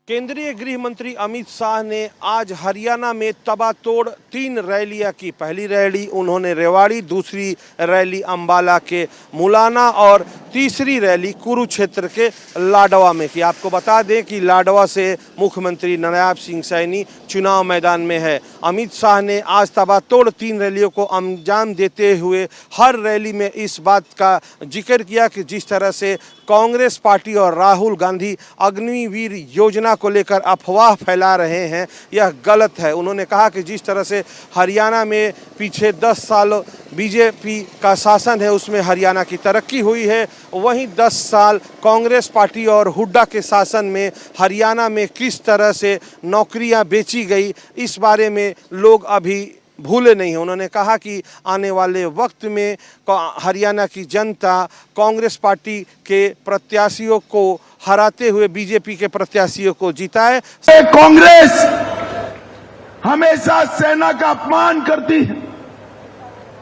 केंद्रीय गृह मंत्री अमित शाह ने आज हरियाणा में तबातोड़ 3 रैलियां की। पहली रैली उन्होंने रेवाड़ी, दूसरी रैली अंबाला के मुलाना और तीसरी रैली कुरुक्षेत्र के लाडवा में की। आपको बता दें कि लाडवा से मुख्यमंत्री नायब सिंह सैनी चुनाव मैदान में है। अमित शाह ने आज तबातोड़ 3 रैलियों को अंजाम देते हुए हर रैली में इस बात का जिक्र किया कि जिस तरह से कांग्रेस पार्टी और राहुल गांधी अग्निवीर योजना को लेकर अफवाह फैला रहे हैं, यह गलत है। उन्होंने कहा कि जिस तरह से हरियाणा में पीछे 10 साल बीजेपी का शासन है, उसमें हरियाणा की तरक्की हुई है, वहीं 10 साल कांग्रेस पार्टी और हुड्डा के शासन में हरियाणा में किस तरह से नौकरियां बेची गई, इस बारे में लोग अभी भूले नहीं हैं। उन्होंने कहा कि आने वाले वक्त में हरियाणा की जनता कांग्रेस पार्टी के प्रत्याशियों को हराते हुए बीजेपी के प्रत्याशियों को जिताए। कांग्रेस हमेशा सेना का अपमान करती है।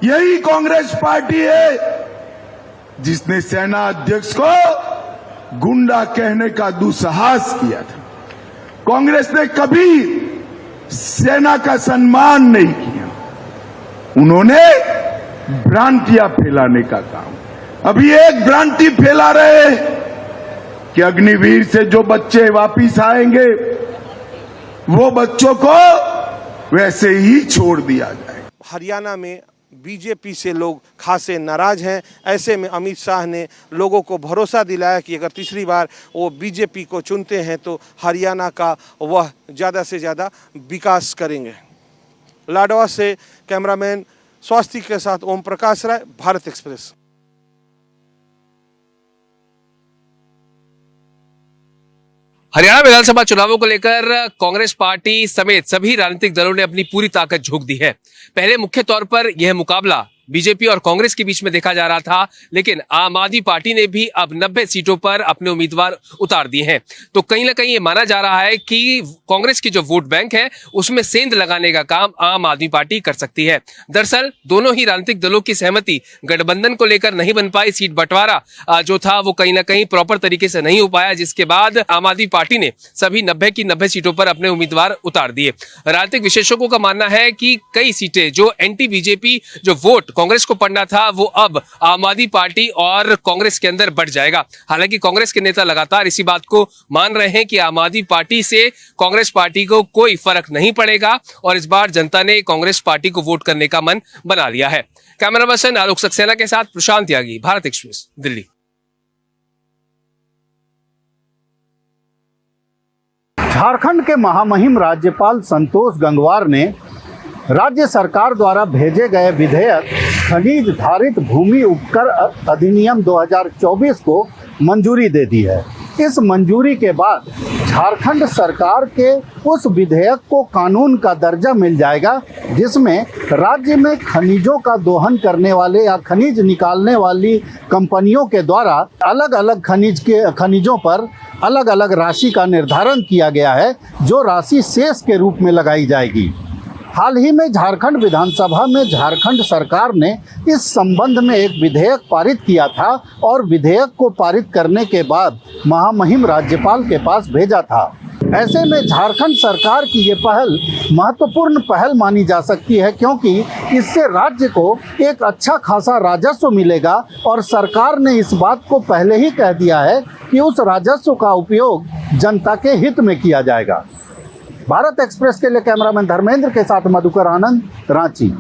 यही कांग्रेस पार्टी है जिसने सेना अध्यक्ष को गुंडा कहने का दुस्साहस किया था। कांग्रेस ने कभी सेना का सम्मान नहीं किया। उन्होंने भ्रांतियां फैलाने का काम। अभी एक भ्रांति फैला रहे कि अग्निवीर से जो बच्चे वापिस आएंगे वो बच्चों को वैसे ही छोड़ दिया जाए। हरियाणा में बीजेपी से लोग खासे नाराज हैं। ऐसे में अमित शाह ने लोगों को भरोसा दिलाया कि अगर तीसरी बार वो बीजेपी को चुनते हैं तो हरियाणा का वह ज़्यादा से ज़्यादा विकास करेंगे। लाडवा से कैमरामैन स्वास्थ्य के साथ ओम प्रकाश राय, भारत एक्सप्रेस। हरियाणा विधानसभा चुनावों को लेकर कांग्रेस पार्टी समेत सभी राजनीतिक दलों ने अपनी पूरी ताकत झोंक दी है। पहले मुख्य तौर पर यह मुकाबला बीजेपी और कांग्रेस के बीच में देखा जा रहा था, लेकिन आम आदमी पार्टी ने भी अब 90 सीटों पर अपने उम्मीदवार उतार दिए हैं। तो कहीं ना कहीं ये माना जा रहा है कि कांग्रेस की जो वोट बैंक है उसमें सेंध लगाने का काम आम आदमी पार्टी कर सकती है। दरअसल दोनों ही राजनीतिक दलों की सहमति गठबंधन को लेकर नहीं बन पाई। सीट बंटवारा जो था वो कहीं ना कहीं प्रॉपर तरीके से नहीं हो पाया, जिसके बाद आम आदमी पार्टी ने सभी 90 की 90 सीटों पर अपने उम्मीदवार उतार दिए। राजनीतिक विशेषज्ञों का मानना है कि कई सीटें जो एंटी बीजेपी जो वोट कांग्रेस को पड़ना था वो अब आम आदमी पार्टी और कांग्रेस के अंदर बढ़ जाएगा। हालांकि कांग्रेस के नेता लगातार इसी बात को मान रहे हैं कि आम आदमी पार्टी से कांग्रेस पार्टी को कोई फर्क नहीं पड़ेगा और इस बार जनता ने कांग्रेस पार्टी को वोट करने का मन बना लिया है। कैमरा पर्सन आलोक सक्सेना के साथ प्रशांत त्यागी, भारत एक्सप्रेस, दिल्ली। झारखंड के महामहिम राज्यपाल संतोष गंगवार ने राज्य सरकार द्वारा भेजे गए विधेयक खनिज धारित भूमि उपकर अधिनियम 2024 को मंजूरी दे दी है। इस मंजूरी के बाद झारखंड सरकार के उस विधेयक को कानून का दर्जा मिल जाएगा जिसमें राज्य में खनिजों का दोहन करने वाले या खनिज निकालने वाली कंपनियों के द्वारा अलग अलग खनिजों पर अलग अलग राशि का निर्धारण किया गया है, जो राशि शेष के रूप में लगाई जाएगी। हाल ही में झारखंड विधानसभा में झारखंड सरकार ने इस संबंध में एक विधेयक पारित किया था और विधेयक को पारित करने के बाद महामहिम राज्यपाल के पास भेजा था। ऐसे में झारखंड सरकार की ये पहल महत्वपूर्ण पहल मानी जा सकती है, क्योंकि इससे राज्य को एक अच्छा खासा राजस्व मिलेगा और सरकार ने इस बात को पहले ही कह दिया है कि उस राजस्व का उपयोग जनता के हित में किया जाएगा। भारत एक्सप्रेस के लिए कैमरामैन धर्मेंद्र के साथ मधुकर आनंद, रांची।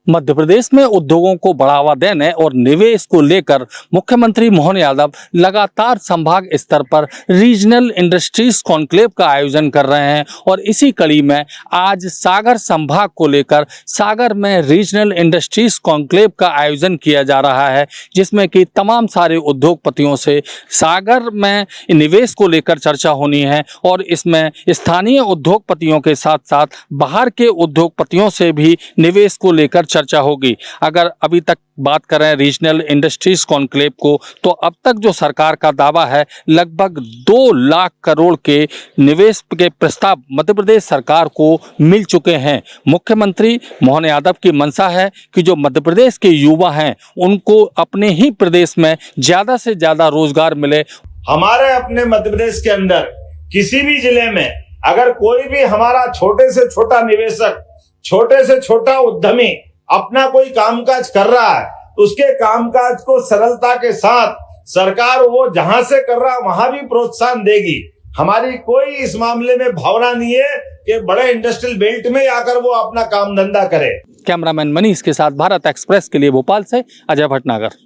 मध्य प्रदेश में उद्योगों को बढ़ावा देने और निवेश को लेकर मुख्यमंत्री मोहन यादव लगातार संभाग स्तर पर रीजनल इंडस्ट्रीज कॉन्क्लेव का आयोजन कर रहे हैं और इसी कड़ी में आज सागर संभाग को लेकर सागर में रीजनल इंडस्ट्रीज कॉन्क्लेव का आयोजन किया जा रहा है, जिसमें कि तमाम सारे उद्योगपतियों से सागर में निवेश को लेकर चर्चा होनी है और इसमें स्थानीय उद्योगपतियों के साथ साथ बाहर के उद्योगपतियों से भी निवेश को लेकर चर्चा होगी। अगर अभी तक बात करें रीजनल इंडस्ट्रीज कॉन्क्लेव को, तो अब तक जो सरकार का दावा है, लगभग 2 लाख करोड़ के निवेश के प्रस्ताव मध्य प्रदेश सरकार को मिल चुके हैं। मुख्यमंत्री मोहन यादव की मंशा है कि जो मध्य प्रदेश के युवा हैं उनको अपने ही प्रदेश में ज़्यादा से ज़्यादा रोजगार मिले। हमारे अपने मध्य प्रदेश के अंदर किसी भी जिले में अगर कोई भी हमारा छोटे से छोटा निवेशक, छोटे से छोटा उद्यमी अपना कोई कामकाज कर रहा है, उसके कामकाज को सरलता के साथ सरकार वो जहां से कर रहा है वहां भी प्रोत्साहन देगी। हमारी कोई इस मामले में भावना नहीं है कि बड़े इंडस्ट्रियल बेल्ट में आकर वो अपना काम धंधा करे। कैमरामैन मनीष के साथ भारत एक्सप्रेस के लिए भोपाल से अजय भटनागर।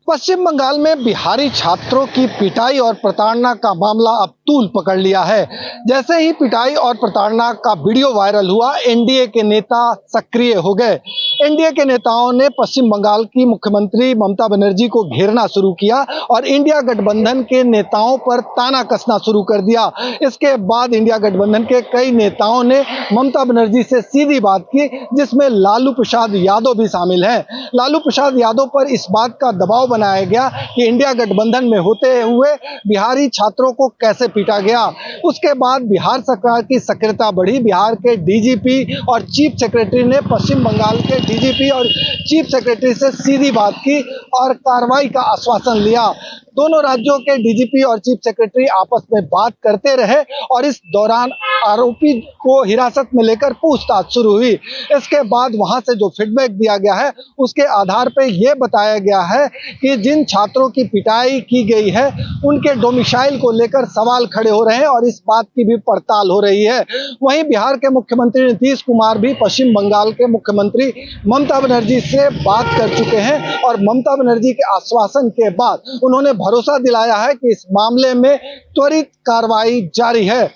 पश्चिम बंगाल में बिहारी छात्रों की पिटाई और प्रताड़ना का मामला अब तूल पकड़ लिया है। जैसे ही पिटाई और प्रताड़ना का वीडियो वायरल हुआ, एनडीए के नेता सक्रिय हो गए। एनडीए के नेताओं ने पश्चिम बंगाल की मुख्यमंत्री ममता बनर्जी को घेरना शुरू किया और इंडिया गठबंधन के नेताओं पर ताना कसना शुरू कर दिया। इसके बाद इंडिया गठबंधन के कई नेताओं ने ममता बनर्जी से सीधी बात की, जिसमें लालू प्रसाद यादव भी शामिल हैं। लालू प्रसाद यादव पर इस बात का दबाव बनाया गया कि इंडिया गठबंधन में होते हुए बिहारी छात्रों को कैसे पीटा गया। उसके बाद बिहार सरकार की सक्रियता बढ़ी। बिहार के डीजीपी और चीफ सेक्रेटरी ने पश्चिम बंगाल के डीजीपी और चीफ सेक्रेटरी से सीधी बात की और कार्रवाई का आश्वासन लिया। दोनों राज्यों के डीजीपी और चीफ सेक्रेटरी आपस में बात करते रहे और इस दौरान आरोपी को हिरासत में लेकर पूछताछ शुरू हुई। इसके बाद वहां से जो फीडबैक दिया गया है, उसके आधार पर यह बताया गया है कि जिन छात्रों की पिटाई की गई है उनके डोमिसाइल को लेकर सवाल खड़े हो रहे हैं और इस बात की भी पड़ताल हो रही है। वहीं बिहार के मुख्यमंत्री नीतीश कुमार भी पश्चिम बंगाल के मुख्यमंत्री ममता बनर्जी से बात कर चुके हैं और ममता बनर्जी के आश्वासन के बाद उन्होंने भरोसा दिलाया है कि इस मामले में त्वरित कार्रवाई जारी है।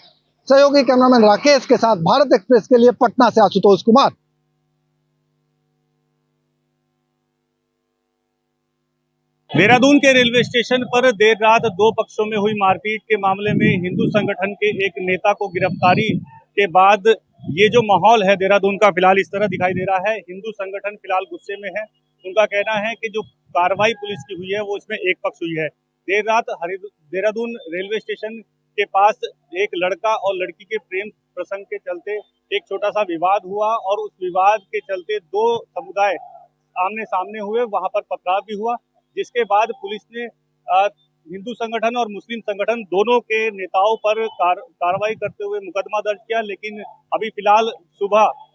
सहयोगी कैमरामैन राकेश के साथ भारत एक्सप्रेस के लिए पटना से आशुतोष कुमार। देहरादून के रेलवे स्टेशन पर देर रात 2 पक्षों में हुई मारपीट के मामले में हिंदू संगठन के एक नेता को गिरफ्तारी के बाद ये जो माहौल है देहरादून का फिलहाल इस तरह दिखाई दे रहा है। हिंदू संगठन फिलहाल गुस्से में है। उनका कहना है कि जो कार्रवाई पुलिस की हुई है वो इसमें एक पक्ष हुई है। देर रात देहरादून रेलवे स्टेशन के पास एक लड़का और लड़की के प्रेम प्रसंग के चलते एक छोटा सा विवाद हुआ और उस विवाद के चलते 2 समुदाय आमने सामने हुए, वहां पर पथराव भी हुआ, जिसके बाद पुलिस ने हिंदू संगठन और मुस्लिम संगठन दोनों के नेताओं पर कार्रवाई करते हुए मुकदमा दर्ज किया। लेकिन अभी फिलहाल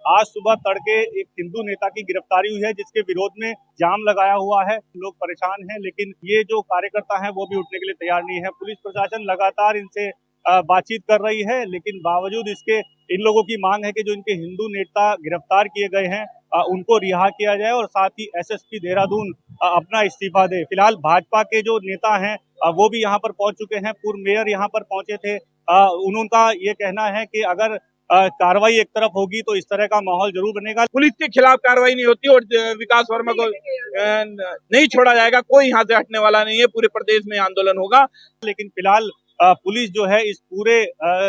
आज सुबह तड़के एक हिंदू नेता की गिरफ्तारी हुई है, जिसके विरोध में जाम लगाया हुआ है। लोग परेशान हैं, लेकिन ये जो कार्यकर्ता हैं वो भी उठने के लिए तैयार नहीं है। पुलिस प्रशासन लगातार इनसे बातचीत कर रही है, लेकिन बावजूद इसके इन लोगों की मांग है कि जो इनके हिंदू नेता गिरफ्तार किए गए हैं उनको रिहा किया जाए और साथ ही एसएसपी देहरादून अपना इस्तीफा दे। फिलहाल भाजपा के जो नेता हैं वो भी यहाँ पर पहुंच चुके हैं। पूर्व मेयर यहाँ पर पहुंचे थे। उनका ये कहना है कि अगर कार्रवाई एक तरफ होगी तो इस तरह का माहौल जरूर बनेगा। पुलिस के खिलाफ कार्रवाई नहीं होती और विकास वर्मा को नहीं छोड़ा जाएगा। कोई यहाँ से हटने वाला नहीं है। पूरे प्रदेश में आंदोलन होगा। लेकिन फिलहाल पुलिस जो है इस पूरे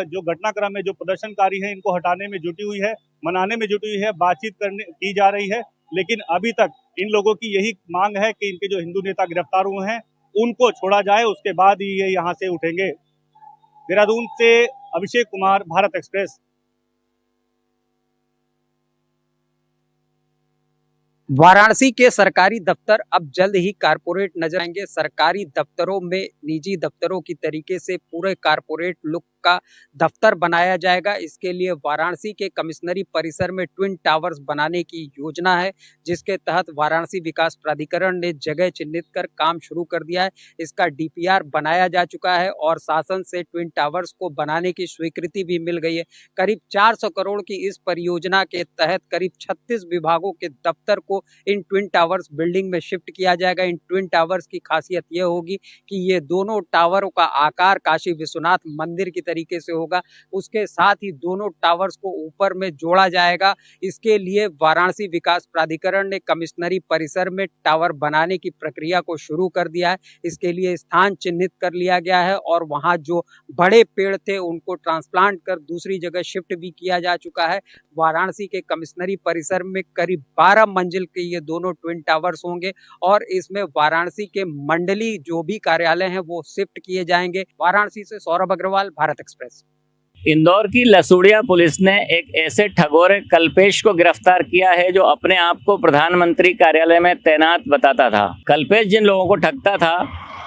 जो घटनाक्रम में जो प्रदर्शनकारी हैं इनको हटाने में जुटी हुई है, मनाने में जुटी हुई है, बातचीत की जा रही है। लेकिन अभी तक इन लोगों की यही मांग है कि इनके जो हिंदू नेता गिरफ्तार हुए हैं उनको छोड़ा जाए, उसके बाद ही ये यहाँ से उठेंगे। देहरादून से अभिषेक कुमार, भारत एक्सप्रेस। वाराणसी के सरकारी दफ्तर अब जल्द ही कारपोरेट नजर आएंगे। सरकारी दफ्तरों में निजी दफ्तरों की तरीके से पूरे कारपोरेट लुक का दफ्तर बनाया जाएगा। इसके लिए वाराणसी के कमिश्नरी परिसर में ट्विन टावर्स बनाने की योजना है, जिसके तहत वाराणसी विकास प्राधिकरण ने जगह चिन्हित कर काम शुरू कर दिया है। इसका डीपीआर बनाया जा चुका है और शासन से ट्विन टावर्स को बनाने की स्वीकृति भी मिल गई है। करीब 400 करोड़ की इस परियोजना के तहत करीब 36 विभागों के दफ्तर को को इन ट्विन टावर्स बिल्डिंग में शिफ्ट किया जाएगा। इन ट्विन टावर्स की खासियत यह होगी कि ये दोनों टावरों का आकार काशी विश्वनाथ मंदिर की तरीके से होगा। उसके साथ ही दोनों टावर्स को ऊपर में जोड़ा जाएगा। इसके लिए वाराणसी विकास प्राधिकरण ने कमिश्नरी परिसर में टावर बनाने की प्रक्रिया को शुरू कर दिया है। इसके लिए स्थान चिन्हित कर लिया गया है और वहां जो बड़े पेड़ थे उनको ट्रांसप्लांट कर दूसरी जगह शिफ्ट भी किया जा चुका है। वाराणसी के कमिश्नरी परिसर में करीब 12 मंजिल के ये दोनों ट्विन टावर्स होंगे और इसमें वाराणसी के मंडली जो भी कार्यालय हैं वो शिफ्ट किए जाएंगे। वाराणसी से सौरभ अग्रवाल, भारत एक्सप्रेस। इंदौर की लसूड़िया पुलिस ने एक ऐसे ठगोरे कल्पेश को गिरफ्तार किया है जो अपने आप को प्रधानमंत्री कार्यालय में तैनात बताता था। कल्पेश जिन लोगों को ठगता था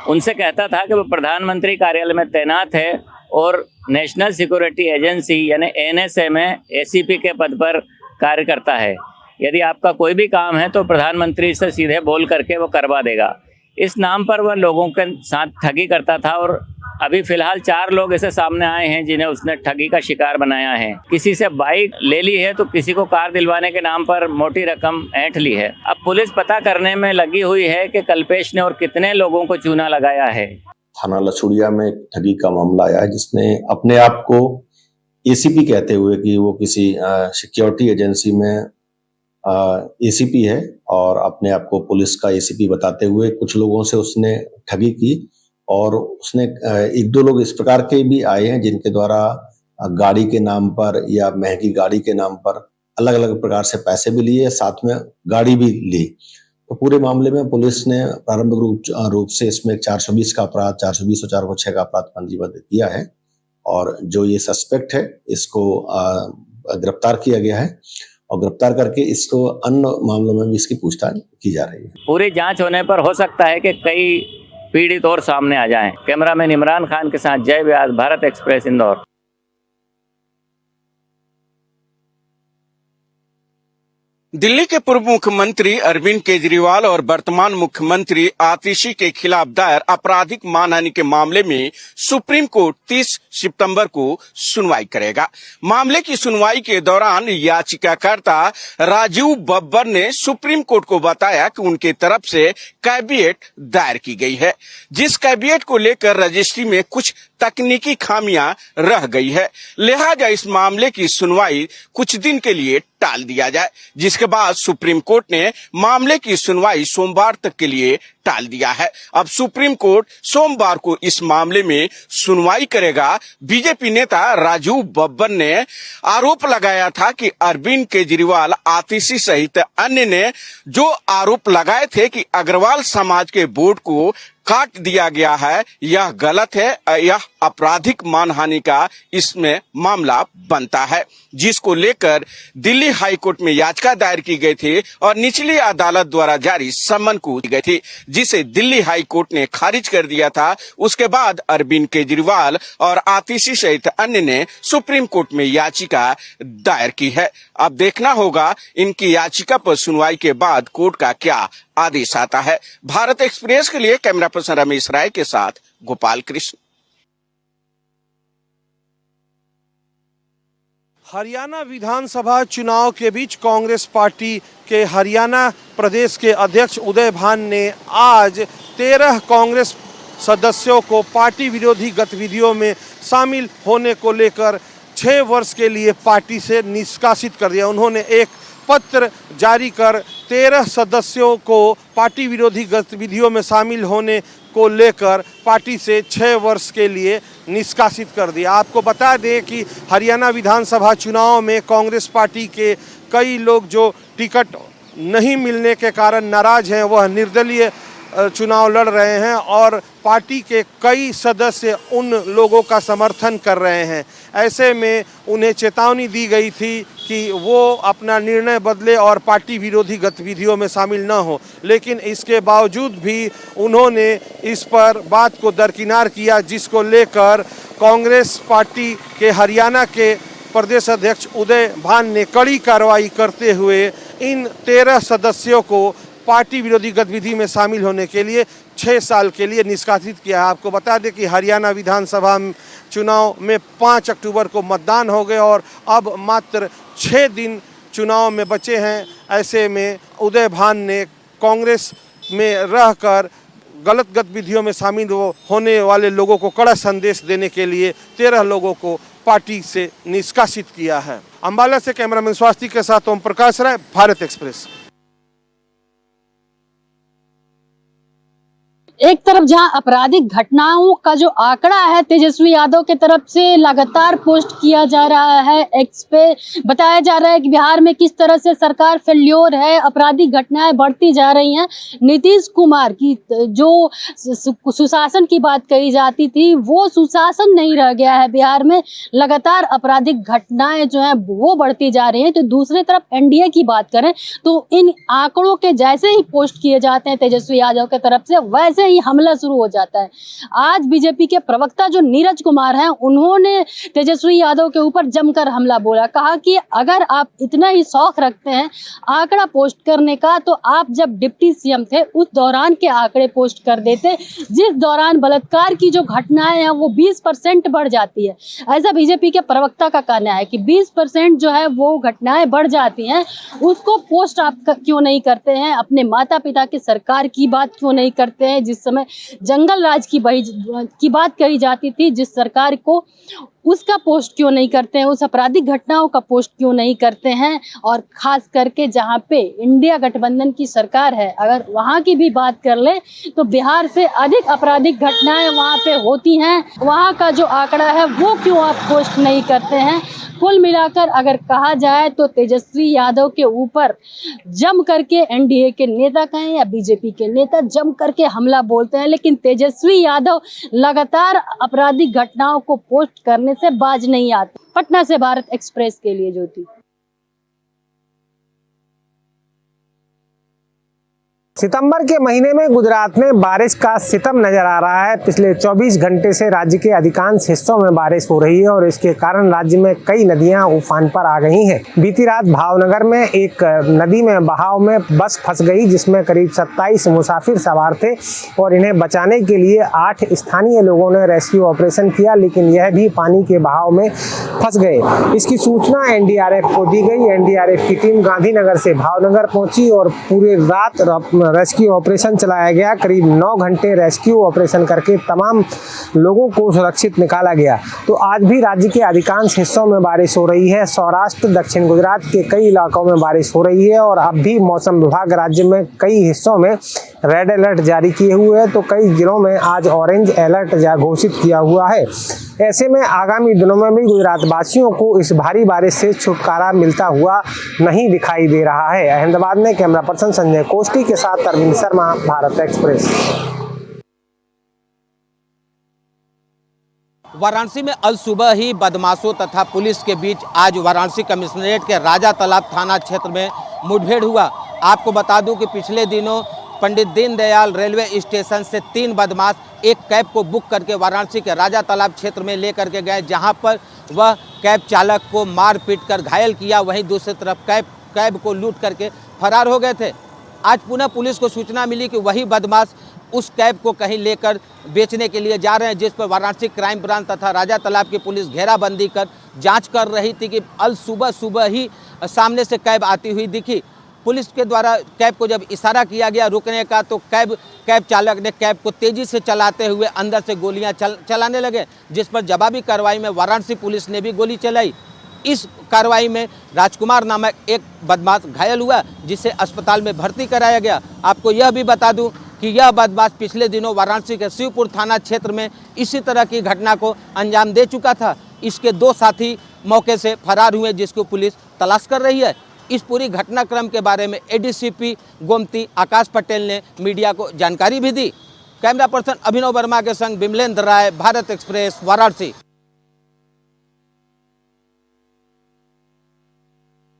उनसे कहता था कि वो प्रधानमंत्री कार्यालय में तैनात है और नेशनल सिक्योरिटी एजेंसी यानी एनएसए में एसीपी के पद पर कार्य करता है। यदि आपका कोई भी काम है तो प्रधानमंत्री से सीधे बोल करके वो करवा देगा। इस नाम पर वह लोगों के साथ ठगी करता था और अभी फिलहाल 4 लोग ऐसे सामने आए हैं जिन्हें उसने ठगी का शिकार बनाया है। किसी से बाइक ले ली है तो किसी को कार दिलवाने के नाम पर मोटी रकम ऐंठ ली है। अब पुलिस पता करने में लगी हुई है कि कल्पेश ने और कितने लोगों को चूना लगाया है। थाना लसूड़िया में ठगी का मामला आया है जिसने अपने आप को एसीपी कहते हुए कि वो किसी सिक्योरिटी एजेंसी में एसीपी है और अपने आप को पुलिस का एसीपी बताते हुए कुछ लोगों से उसने ठगी की और उसने 1-2 लोग इस प्रकार के भी आए हैं जिनके द्वारा गाड़ी के नाम पर या महंगी गाड़ी के नाम पर अलग अलग प्रकार से पैसे भी लिए, साथ में गाड़ी भी ली। तो पूरे मामले में पुलिस ने प्रारंभिक रूप से इसमें 420 का अपराध, 420 और 406 का अपराध पंजीबद्ध किया है और जो ये सस्पेक्ट है इसको गिरफ्तार किया गया है और गिरफ्तार करके इसको अन्य मामलों में भी इसकी पूछताछ की जा रही है। पूरी जांच होने पर हो सकता है कि कई पीड़ित और सामने आ जाएं। कैमरामैन इमरान खान के साथ जय व्यास, भारत एक्सप्रेस, इंदौर। दिल्ली के पूर्व मुख्यमंत्री अरविंद केजरीवाल और वर्तमान मुख्यमंत्री आतिशी के खिलाफ दायर आपराधिक मानहानि के मामले में सुप्रीम कोर्ट 30 सितंबर को सुनवाई करेगा। मामले की सुनवाई के दौरान याचिकाकर्ता राजीव बब्बर ने सुप्रीम कोर्ट को बताया कि उनके तरफ से कैविएट दायर की गई है, जिस कैविएट को लेकर रजिस्ट्री में कुछ तकनीकी खामियां रह गई है, लिहाजा इस मामले की सुनवाई कुछ दिन के लिए टाल दिया जाए, जिसके बाद सुप्रीम कोर्ट ने मामले की सुनवाई सोमवार तक के लिए टाल दिया है। अब सुप्रीम कोर्ट सोमवार को इस मामले में सुनवाई करेगा। बीजेपी नेता राजीव बब्बर ने आरोप लगाया था कि अरविंद केजरीवाल, आतिशी सहित अन्य ने जो आरोप लगाए थे कि अग्रवाल समाज के वोट को काट दिया गया है, यह गलत है, यह आपराधिक मानहानि का इसमें मामला बनता है, जिसको लेकर दिल्ली हाई कोर्ट में याचिका दायर की गई थी और निचली अदालत द्वारा जारी सम्मन को दी गई थी, जिसे दिल्ली हाई कोर्ट ने खारिज कर दिया था। उसके बाद अरविंद केजरीवाल और आतिशी सहित अन्य ने सुप्रीम कोर्ट में याचिका दायर की है। अब देखना होगा इनकी याचिका पर सुनवाई के बाद कोर्ट का क्या आदेश आता है। भारत एक्सप्रेस के लिए कैमरा पर्सन रमेश राय के साथ गोपाल कृष्ण। हरियाणा विधानसभा चुनाव के बीच कांग्रेस पार्टी के हरियाणा प्रदेश के अध्यक्ष उदय भान ने आज 13 कांग्रेस सदस्यों को पार्टी विरोधी गतिविधियों में शामिल होने को लेकर 6 वर्ष के लिए पार्टी से निष्कासित कर दिया। उन्होंने एक पत्र जारी कर 13 सदस्यों को पार्टी विरोधी गतिविधियों में शामिल होने को लेकर पार्टी से 6 वर्ष के लिए निष्कासित कर दिया। आपको बता दें कि हरियाणा विधानसभा चुनाव में कांग्रेस पार्टी के कई लोग जो टिकट नहीं मिलने के कारण नाराज हैं, वह निर्दलीय चुनाव लड़ रहे हैं और पार्टी के कई सदस्य उन लोगों का समर्थन कर रहे हैं। ऐसे में उन्हें चेतावनी दी गई थी कि वो अपना निर्णय बदले और पार्टी विरोधी गतिविधियों में शामिल न हो, लेकिन इसके बावजूद भी उन्होंने इस पर बात को दरकिनार किया, जिसको लेकर कांग्रेस पार्टी के हरियाणा के प्रदेश अध्यक्ष उदय भान ने कड़ी कार्रवाई करते हुए इन 13 सदस्यों को पार्टी विरोधी गतिविधि में शामिल होने के लिए 6 साल के लिए निष्कासित किया है। आपको बता दें कि हरियाणा विधानसभा चुनाव में 5 अक्टूबर को मतदान हो गए और अब मात्र 6 दिन चुनाव में बचे हैं। ऐसे में उदय भान ने कांग्रेस में रहकर गलत गतिविधियों में शामिल होने वाले लोगों को कड़ा संदेश देने के लिए 13 लोगों को पार्टी से निष्कासित किया है। अंबाला से कैमरामैन स्वास्थ्य के साथ ओम प्रकाश राय, भारत एक्सप्रेस। एक तरफ जहां आपराधिक घटनाओं का जो आंकड़ा है तेजस्वी यादव के तरफ से लगातार पोस्ट किया जा रहा है, एक्स पे बताया जा रहा है कि बिहार में किस तरह से सरकार फेल्योर है, आपराधिक घटनाएं बढ़ती जा रही हैं। नीतीश कुमार की जो सुशासन की बात कही जाती थी वो सुशासन नहीं रह गया है बिहार में, लगातार आपराधिक घटनाएं जो है वो बढ़ती जा रही हैं। तो दूसरी तरफ एनडीए की बात करें तो इन आंकड़ों के जैसे ही पोस्ट किए जाते हैं तेजस्वी यादव के तरफ से वैसे ही हमला शुरू हो जाता है। आज बीजेपी के प्रवक्ता जो नीरज कुमार हैं उन्होंने तेजस्वी यादव के ऊपर जमकर हमला बोला, कहा कि अगर आप इतना ही शौक रखते हैं आंकड़ा पोस्ट करने का तो आप जब डिप्टी सीएम थे उस दौरान के आंकड़े पोस्ट कर देते, जिस दौरान बलात्कार की जो घटनाएं हैं वो 20% बढ़ जाती है। ऐसा बीजेपी के प्रवक्ता का कहना है कि 20% जो है वो घटनाएं बढ़ जाती हैं, उसको पोस्ट आप क्यों नहीं करते हैं, अपने माता पिता की सरकार की बात क्यों नहीं करते हैं, जिस समय जंगल राज की बात कही जाती थी जिस सरकार को, उसका पोस्ट क्यों नहीं करते हैं, उस आपराधिक घटनाओं का पोस्ट क्यों नहीं करते हैं। और खास करके जहां पे इंडिया गठबंधन की सरकार है, अगर वहां की भी बात कर ले तो बिहार से अधिक आपराधिक घटनाएं वहां पे होती हैं, वहां का जो आंकड़ा है वो क्यों आप पोस्ट नहीं करते हैं। कुल मिलाकर अगर कहा जाए तो तेजस्वी यादव के ऊपर जम करके एनडीए के नेता कहें या बीजेपी के नेता जम करके हमला बोलते हैं, लेकिन तेजस्वी यादव लगातार आपराधिक घटनाओं को पोस्ट करने से बाज नहीं आते। पटना से भारत एक्सप्रेस के लिए ज्योति। सितंबर के महीने में गुजरात में बारिश का सितम नजर आ रहा है। पिछले 24 घंटे से राज्य के अधिकांश हिस्सों में बारिश हो रही है और इसके कारण राज्य में कई नदियां उफान पर आ गई हैं। बीती रात भावनगर में एक नदी में बहाव में बस फंस गई जिसमें करीब 27 मुसाफिर सवार थे और इन्हें बचाने के लिए 8 स्थानीय लोगों ने रेस्क्यू ऑपरेशन किया, लेकिन यह भी पानी के बहाव में फंस गए। इसकी सूचना एनडीआरएफ को दी गई। एनडीआरएफ की टीम गांधीनगर से भावनगर पहुंची और पूरी रात रेस्क्यू ऑपरेशन चलाया गया। करीब 9 घंटे रेस्क्यू ऑपरेशन करके तमाम लोगों को सुरक्षित निकाला गया। तो आज भी राज्य के अधिकांश हिस्सों में बारिश हो रही है। सौराष्ट्र, दक्षिण गुजरात के कई इलाकों में बारिश हो रही है और अब भी मौसम विभाग राज्य में कई हिस्सों में रेड अलर्ट जारी किए हुए है, तो कई जिलों में आज ऑरेंज अलर्ट घोषित किया हुआ है। ऐसे में आगामी दिनों में भी गुजरात वासियों को इस भारी बारिश से छुटकारा मिलता हुआ नहीं दिखाई दे रहा है। अहमदाबाद में कैमरा पर्सन संजय कोष्टी के साथ अरविंद शर्मा, भारत एक्सप्रेस। वाराणसी में अल सुबह ही बदमाशों तथा पुलिस के बीच आज वाराणसी कमिश्नरेट के राजा तालाब थाना क्षेत्र में मुठभेड़ हुआ। आपको बता दूं कि पिछले दिनों पंडित दीनदयाल रेलवे स्टेशन से 3 बदमाश एक कैब को बुक करके वाराणसी के राजा तालाब क्षेत्र में लेकर के गए, जहां पर वह कैब चालक को मार पीट कर घायल किया, वहीं दूसरी तरफ कैब को लूट करके फरार हो गए थे। आज पुनः पुलिस को सूचना मिली कि वही बदमाश उस कैब को कहीं लेकर बेचने के लिए जा रहे हैं, जिस पर वाराणसी क्राइम ब्रांच तथा राजा तालाब की पुलिस घेराबंदी कर जांच कर रही थी कि अल सुबह ही सामने से कैब आती हुई दिखी। पुलिस के द्वारा कैब को जब इशारा किया गया रुकने का तो कैब चालक ने कैब को तेजी से चलाते हुए अंदर से गोलियां चलाने लगे, जिस पर जवाबी कार्रवाई में वाराणसी पुलिस ने भी गोली चलाई। इस कार्रवाई में राजकुमार नामक एक बदमाश घायल हुआ, जिसे अस्पताल में भर्ती कराया गया। आपको यह भी बता दूं कि यह बदमाश पिछले दिनों वाराणसी के शिवपुर थाना क्षेत्र में इसी तरह की घटना को अंजाम दे चुका था। इसके 2 साथी मौके से फरार हुए, जिसको पुलिस तलाश कर रही है। इस पूरी घटनाक्रम के बारे में एडीसीपी गोमती आकाश पटेल ने मीडिया को जानकारी भी दी। कैमरा पर्सन अभिनव वर्मा के संग विमलेंद्र राय, भारत एक्सप्रेस, वाराणसी।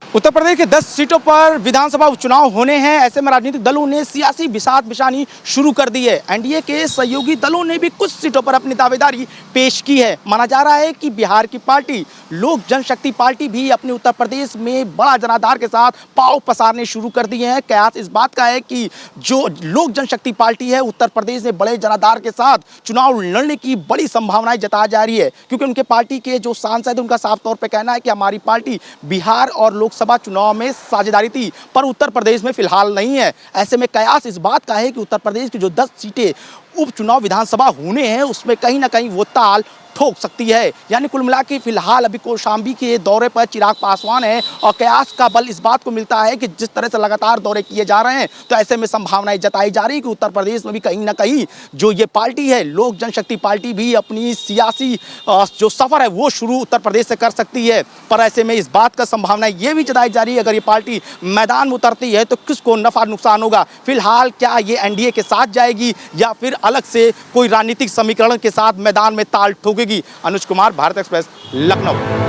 उत्तर प्रदेश के 10 सीटों पर विधानसभा उपचुनाव होने हैं। ऐसे में राजनीतिक दलों ने सियासी बिसात बिछानी शुरू कर दी है। एनडीए के सहयोगी दलों ने भी कुछ सीटों पर अपनी दावेदारी पेश की है। माना जा रहा है कि बिहार की पार्टी लोक जनशक्ति पार्टी भी अपने उत्तर प्रदेश में बड़ा जनाधार के साथ पांव पसारने शुरू कर दिए हैं। कयास इस बात का है कि जो लोक जनशक्ति पार्टी है उत्तर प्रदेश में बड़े जनाधार के साथ चुनाव लड़ने की बड़ी संभावनाएं जताई जा रही है, क्योंकि उनके पार्टी के जो सांसद उनका साफ तौर पर कहना है कि हमारी पार्टी बिहार और लोकसभा विधानसभा चुनाव में साझेदारी थी, पर उत्तर प्रदेश में फिलहाल नहीं है। ऐसे में कयास इस बात का है कि उत्तर प्रदेश की जो 10 सीटें उपचुनाव विधानसभा होने हैं उसमें कहीं ना कहीं वो ताल ठोक सकती है। यानी कुल मिला के फिलहाल अभी कौशाम्बी के दौरे पर चिराग पासवान है और कयास का बल इस बात को मिलता है कि जिस तरह से लगातार दौरे किए जा रहे हैं, तो ऐसे में संभावनाएं जताई जा रही है कि उत्तर प्रदेश में भी कहीं ना कहीं जो ये पार्टी है, लोक जनशक्ति पार्टी भी अपनी सियासी जो सफर है वो शुरू उत्तर प्रदेश से कर सकती है। पर ऐसे में इस बात का संभावना ये भी जताई जा रही है, अगर ये पार्टी मैदान में उतरती है तो किसको नफा नुकसान होगा। फिलहाल क्या ये एनडीए के साथ जाएगी या फिर अलग से कोई राजनीतिक समीकरण के साथ मैदान में ताल ठोकेगी। अनुज कुमार, भारत एक्सप्रेस, लखनऊ।